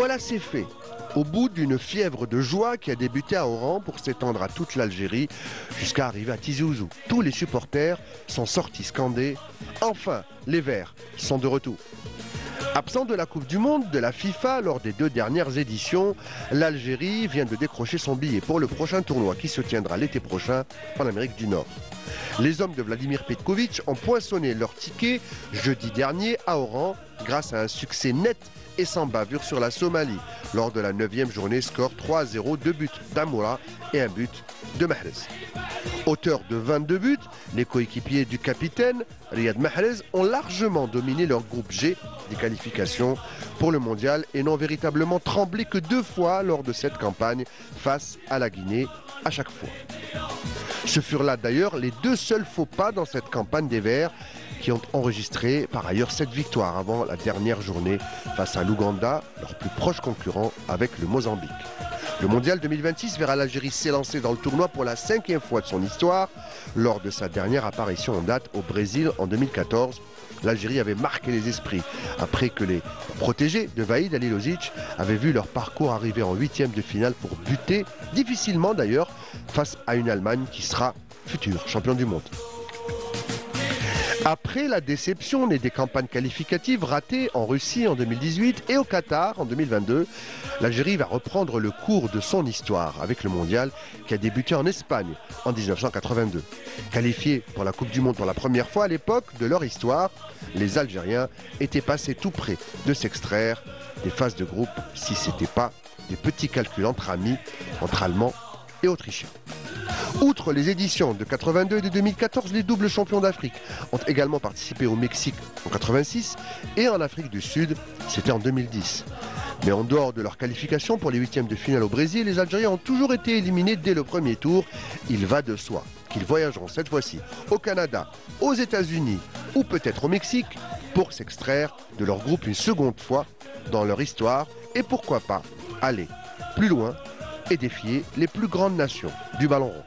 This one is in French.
Voilà, c'est fait. Au bout d'une fièvre de joie qui a débuté à Oran pour s'étendre à toute l'Algérie jusqu'à arriver à Tizi Ouzou, tous les supporters sont sortis scander « Enfin, les Verts sont de retour ». Absent de la Coupe du Monde de la FIFA lors des 2 dernières éditions, l'Algérie vient de décrocher son billet pour le prochain tournoi qui se tiendra l'été prochain en Amérique du Nord. Les hommes de Vladimir Petkovic ont poinçonné leur ticket jeudi dernier à Oran grâce à un succès net et sans bavure sur la Somalie. Lors de la 9e journée, score 3-0, 2 buts d'Amoura et 1 but de Mahrez. Auteur de 22 buts, les coéquipiers du capitaine, Riyad Mahrez, ont largement dominé leur groupe G des qualifications pour le mondial et n'ont véritablement tremblé que 2 fois lors de cette campagne face à la Guinée à chaque fois. Ce furent là d'ailleurs les 2 seuls faux pas dans cette campagne des Verts qui ont enregistré par ailleurs 7 victoires avant la dernière journée face à l'Ouganda, leur plus proche concurrent avec le Mozambique. Le mondial 2026 verra l'Algérie s'élancer dans le tournoi pour la 5e fois de son histoire. Lors de sa dernière apparition en date au Brésil en 2014, l'Algérie avait marqué les esprits après que les protégés de Vahid Halilovic avaient vu leur parcours arriver en 8e de finale pour buter, difficilement d'ailleurs, face à une Allemagne qui sera future champion du monde. Après la déception née des campagnes qualificatives ratées en Russie en 2018 et au Qatar en 2022, l'Algérie va reprendre le cours de son histoire avec le mondial qui a débuté en Espagne en 1982. Qualifiés pour la Coupe du Monde pour la première fois à l'époque de leur histoire, les Algériens étaient passés tout près de s'extraire des phases de groupe si ce n'était pas des petits calculs entre amis, entre Allemands et Autrichiens. Outre les éditions de 82 et de 2014, les doubles champions d'Afrique ont également participé au Mexique en 86 et en Afrique du Sud, c'était en 2010. Mais en dehors de leur qualification pour les 8e de finale au Brésil, les Algériens ont toujours été éliminés dès le premier tour. Il va de soi qu'ils voyageront cette fois-ci au Canada, aux États-Unis ou peut-être au Mexique pour s'extraire de leur groupe une seconde fois dans leur histoire et pourquoi pas aller plus loin et défier les plus grandes nations du ballon rond.